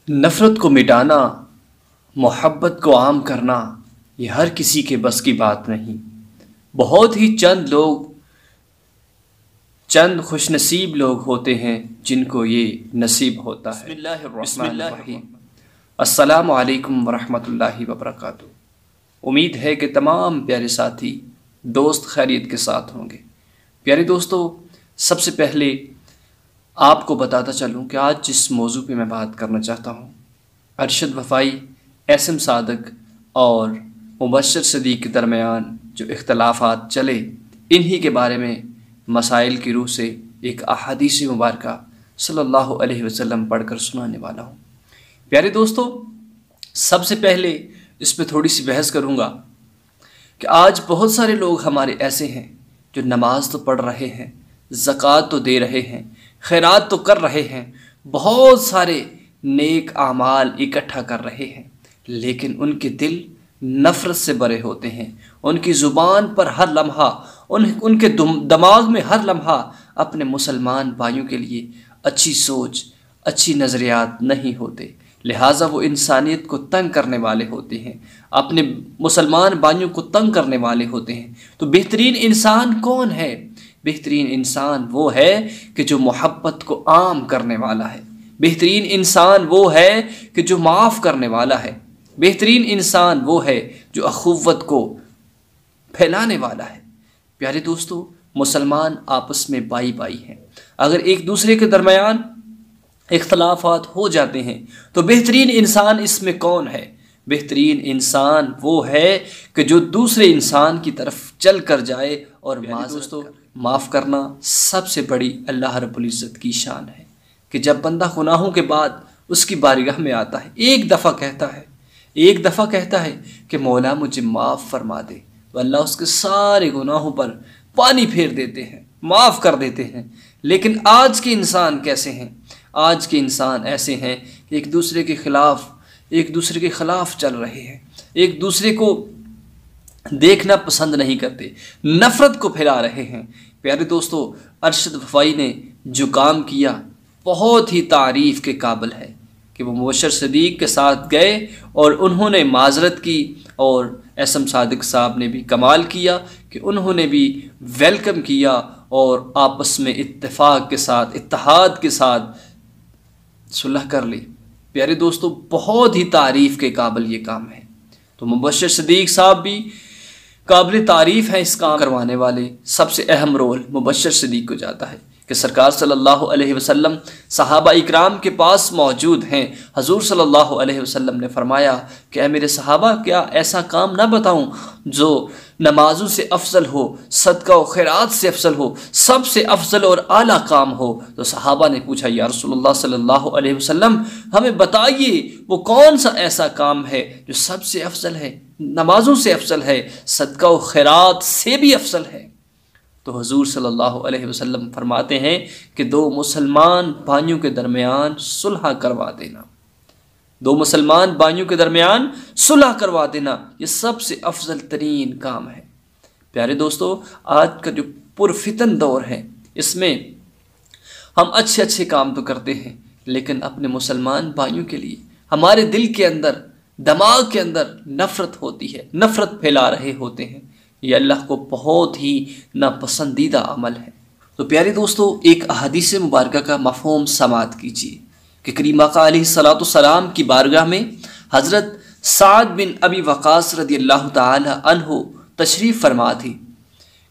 नफ़रत को मिटाना, मोहब्बत को आम करना, ये हर किसी के बस की बात नहीं। बहुत ही चंद खुशनसीब लोग होते हैं जिनको ये नसीब होता है। बिस्मिल्लाहिर्रहमानिर्रहीम। अस्सलामु अलैकुम वरहमतुल्लाहि वबरकातुहू। उम्मीद है कि तमाम प्यारे साथी दोस्त खैरियत के साथ होंगे। प्यारे दोस्तों, सबसे पहले आपको बताता चलूँ कि आज जिस मौजू पे मैं बात करना चाहता हूँ, अरशद वफ़ाई, एसएम सादक और मुबश्शिर सदीक़ के दरमियान जो इख्तलाफात चले, इन्हीं के बारे में मसाइल की रूह से एक अहादीस मुबारका सल्लल्लाहु अलैहि वसल्लम पढ़कर सुनाने वाला हूँ। प्यारे दोस्तों, सबसे पहले इस पर थोड़ी सी बहस करूँगा कि आज बहुत सारे लोग हमारे ऐसे हैं जो नमाज तो पढ़ रहे हैं, ज़कात तो दे रहे हैं, खैरात तो कर रहे हैं, बहुत सारे नेक आमाल इकट्ठा कर रहे हैं, लेकिन उनके दिल नफ़रत से भरे होते हैं। उनकी ज़ुबान पर हर लम्हा, उनके दिमाग में हर लम्हा अपने मुसलमान भाइयों के लिए अच्छी सोच, अच्छी नज़रियात नहीं होते। लिहाजा वो इंसानियत को तंग करने वाले होते हैं, अपने मुसलमान भाइयों को तंग करने वाले होते हैं। तो बेहतरीन इंसान कौन है? बेहतरीन इंसान वो है कि जो मोहब्बत को आम करने वाला है। बेहतरीन इंसान वो है कि जो माफ़ करने वाला है। बेहतरीन इंसान वो है जो अखुव्वत को फैलाने वाला है। प्यारे दोस्तों, मुसलमान आपस में भाई भाई हैं। अगर एक दूसरे के दरमियान इख्तलाफात हो जाते हैं तो बेहतरीन इंसान इसमें कौन है? बेहतरीन इंसान वो है कि जो दूसरे इंसान की तरफ चल कर जाए और दोस्तों, माफ़ करना सबसे बड़ी अल्लाह रब्बुल इज़्ज़त की शान है कि जब बंदा गुनाहों के बाद उसकी बारगाह में आता है, एक दफ़ा कहता है कि मौला मुझे माफ़ फरमा दे, तो अल्लाह उसके सारे गुनाहों पर पानी फेर देते हैं, माफ़ कर देते हैं। लेकिन आज के इंसान कैसे हैं? आज के इंसान ऐसे हैं कि एक दूसरे के ख़िलाफ़ चल रहे हैं, एक दूसरे को देखना पसंद नहीं करते, नफ़रत को फैला रहे हैं। प्यारे दोस्तों, अरशद वफ़ाई ने जो काम किया बहुत ही तारीफ़ के काबिल है कि वो मुबश्शिर सदीक़ के साथ गए और उन्होंने माज़रत की, और एसएम सादिक साहब ने भी कमाल किया कि उन्होंने भी वेलकम किया और आपस में इत्तेफाक के साथ, इत्तेहाद के साथ सुलह कर ली। प्यारे दोस्तों, बहुत ही तारीफ़ के काबिल ये काम है। तो मुबश्शिर सदीक़ साहब भी काबिल तारीफ़ है। इस काम करवाने वाले सबसे अहम रोल मुबश्शिर सदीक़ को जाता है कि सरकार सल्लल्लाहु अलैहि वसल्लम सहाबा इकराम के पास मौजूद हैं। हजूर सल्लल्लाहु अलैहि वसल्लम ने फरमाया कि ऐ मेरे सहाबा, क्या ऐसा काम ना बताऊं जो नमाजों से अफजल हो, सदका व खैरात से अफजल हो, सबसे अफजल और आला काम हो? तो सहाबा ने पूछा, या रसूलुल्लाह सल्लल्लाहु अलैहि वसल्लम, हमें बताइए वो कौन सा ऐसा काम है जो सबसे अफजल है, नमाजों से अफजल है, सदका व खैरात से भी अफजल है? तो हुजूर सल्लल्लाहु अलैहि वसल्लम फरमाते हैं कि दो मुसलमान भाइयों के दरमियान सुलह करवा देना। दो मुसलमान भाइयों के दरमियान सुलह करवा देना, ये सबसे अफजल तरीन काम है। प्यारे दोस्तों, आज का जो पुरफितन दौर है, इसमें हम अच्छे अच्छे काम तो करते हैं, लेकिन अपने मुसलमान भाइयों के लिए हमारे दिल के अंदर, दिमाग के अंदर नफ़रत होती है, नफ़रत फैला रहे होते हैं। ये अल्लाह को बहुत ही नापसंदीदा अमल है। तो प्यारे दोस्तों, एक अहादीस मुबारका का मफ़हूम समात कीजिए कि करीम आका अलैहिस्सलातु सलाम की बारगाह में हज़रत साद बिन अबी वक़ास रदियल्लाहु ताला अन्हु तशरीफ़ फरमा थी।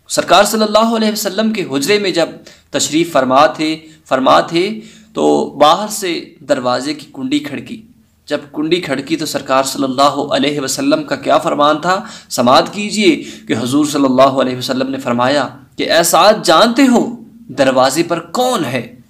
सरकार सल्लल्लाहु अलैहि वसल्लम के हुजरे में जब तशरीफ़ फरमा थे तो बाहर से दरवाज़े की कुंडी खड़की। जब कुंडी खड़की तो सरकार सल्लल्लाहु अलैहि वसल्लम का क्या फरमान था, समात कीजिए कि हुजूर सल्लल्लाहु अलैहि वसल्लम ने फरमाया कि ऐ साद, जानते हो दरवाजे पर कौन है?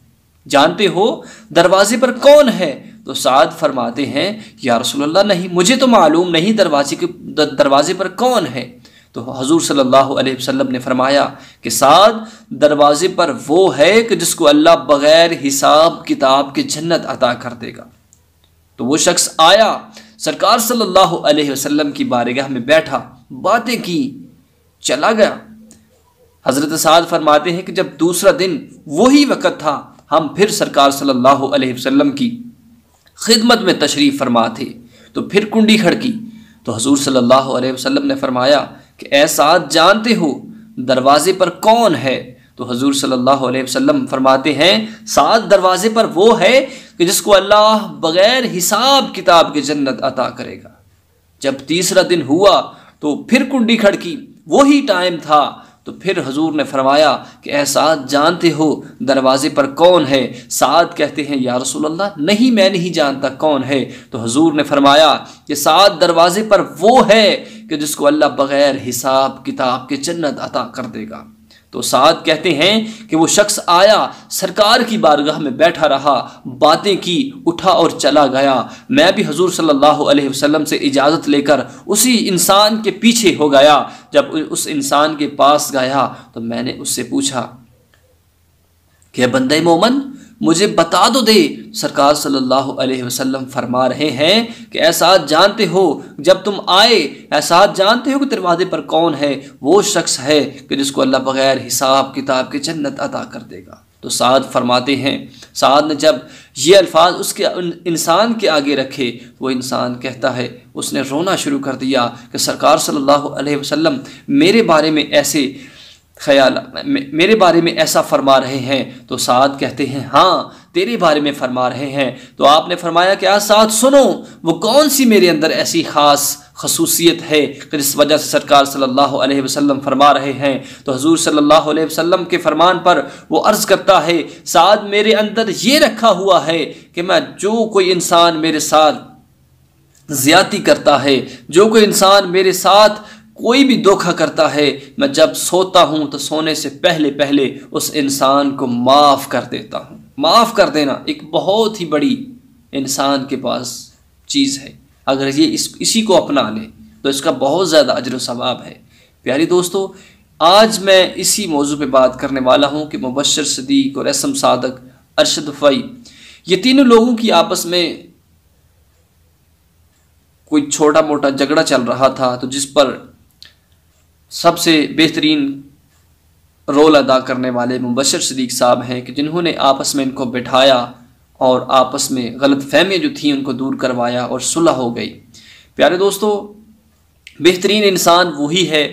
जानते हो दरवाजे पर कौन है? तो साद फरमाते हैं, या रसूलल्लाह, नहीं, मुझे तो मालूम नहीं दरवाजे पर कौन है। तो हुजूर सल्लल्लाहु अलैहि वसल्लम ने फरमाया कि साद, दरवाजे पर वो है कि जिसको अल्लाह बग़ैर हिसाब किताब के जन्नत अता कर देगा। तो वो शख्स आया, सरकार सल्लल्लाहु अलैहि वसल्लम की बारगाह में बैठा, बातें की, चला गया। हज़रत साद फरमाते हैं कि जब दूसरा दिन वही वक़्त था, हम फिर सरकार सल्लल्लाहु अलैहि वसल्लम की खिदमत में तशरीफ़ फरमा थे। तो फिर कुंडी खड़की तो हुजूर सल्लल्लाहु अलैहि वसल्लम ने फरमाया कि ऐ साद, जानते हो दरवाजे पर कौन है? तो हुजूर सल्लल्लाहु अलैहि वसल्लम फरमाते हैं, साद, दरवाजे पर वो है कि जिसको अल्लाह बगैर हिसाब किताब के जन्नत अता करेगा। जब तीसरा दिन हुआ तो फिर कुंडी खड़की, वही टाइम था। तो फिर हुजूर ने फरमाया कि ऐ साद, जानते हो दरवाजे पर कौन है? साद कहते हैं, या रसूल अल्लाह, नहीं, मैं नहीं जानता कौन है। तो हुजूर ने फरमाया कि साद, दरवाजे पर वो है कि जिसको अल्लाह बगैर हिसाब किताब के जन्नत अता कर देगा। तो साद कहते हैं कि वो शख्स आया, सरकार की बारगाह में बैठा रहा, बातें की, उठा और चला गया। मैं भी हुजूर सल्लल्लाहु अलैहि वसल्लम से इजाज़त लेकर उसी इंसान के पीछे हो गया। जब उस इंसान के पास गया तो मैंने उससे पूछा कि बंदे मोमन, मुझे बता दो दे। सरकार सल्लल्लाहु अलैहि वसल्लम फरमा रहे हैं कि ऐसा जानते हो, जब तुम आए, ऐसा जानते हो कि दरवाजे पर कौन है? वो शख्स है कि जिसको अल्लाह बगैर हिसाब किताब के जन्नत अता कर देगा। तो साद फरमाते हैं, साद ने जब ये अल्फाज उसके इंसान के आगे रखे, वो इंसान कहता है, उसने रोना शुरू कर दिया कि सरकार सल्लल्लाहु अलैहि वसल्लम मेरे बारे में ऐसे मेरे बारे में ऐसा फरमा रहे हैं। तो साद कहते हैं, हाँ, तेरे बारे में फरमा रहे हैं। तो आपने फरमाया कि साद सुनो, वो कौन सी मेरे अंदर ऐसी ख़ास खसूसियत है कि जिस वजह से सरकार सल्लल्लाहु अलैहि वसल्लम फरमा रहे हैं। तो हुजूर सल्लल्लाहु अलैहि वसल्लम के फरमान पर वो अर्ज़ करता है, साद, मेरे अंदर ये रखा हुआ है कि मैं, जो कोई इंसान मेरे साथ ज़्यादती करता है, जो कोई इंसान मेरे साथ कोई भी धोखा करता है, मैं जब सोता हूँ तो सोने से पहले पहले उस इंसान को माफ़ कर देता हूँ। माफ़ कर देना एक बहुत ही बड़ी इंसान के पास चीज़ है। अगर ये इसी को अपना ले तो इसका बहुत ज़्यादा अजर व सवाब है। प्यारे दोस्तों, आज मैं इसी मौजू पे बात करने वाला हूँ कि मुबश्शिर सिद्दीक़ और एसएम सादक, अरशद फ़ई, ये तीनों लोगों की आपस में कोई छोटा मोटा झगड़ा चल रहा था, तो जिस पर सबसे बेहतरीन रोल अदा करने वाले मुबश्शिर सिद्दीक़ साहब हैं कि जिन्होंने आपस में इनको बिठाया और आपस में गलत फहमियाँ जो थी उनको दूर करवाया और सुलह हो गई। प्यारे दोस्तों, बेहतरीन इंसान वही है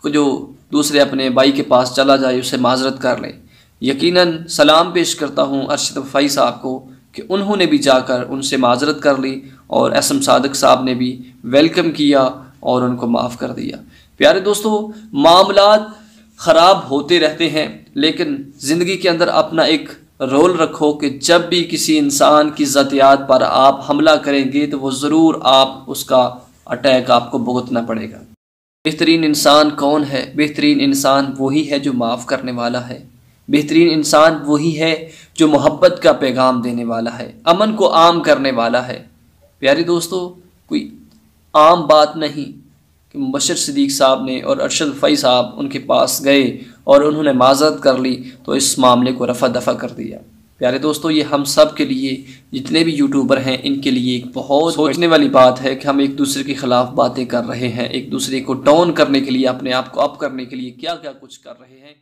जो दूसरे अपने भाई के पास चला जाए, उसे माजरत कर ले। यकीनन सलाम पेश करता हूँ अरशद फ़ई साहब को कि उन्होंने भी जाकर उनसे माजरत कर ली और एसएम सादक साहब ने भी वेलकम किया और उनको माफ़ कर दिया। प्यारे दोस्तों, मामलात ख़राब होते रहते हैं, लेकिन ज़िंदगी के अंदर अपना एक रोल रखो कि जब भी किसी इंसान की ज़ातियात पर आप हमला करेंगे तो वो ज़रूर आप उसका अटैक आपको भुगतना पड़ेगा। बेहतरीन इंसान कौन है? बेहतरीन इंसान वही है जो माफ़ करने वाला है। बेहतरीन इंसान वही है जो मोहब्बत का पैगाम देने वाला है, अमन को आम करने वाला है। प्यारे दोस्तों, कोई आम बात नहीं कि मुबश्शिर सिद्दीक़ साहब ने और अरशद फ़ई साहब उनके पास गए और उन्होंने माज़रत कर ली तो इस मामले को रफ़ा दफ़ा कर दिया। प्यारे दोस्तों, ये हम सब के लिए, जितने भी यूट्यूबर हैं, इनके लिए एक बहुत सोचने वाली बात है कि हम एक दूसरे के ख़िलाफ़ बातें कर रहे हैं, एक दूसरे को डाउन करने के लिए, अपने आप को अप करने के लिए क्या क्या कुछ कर रहे हैं।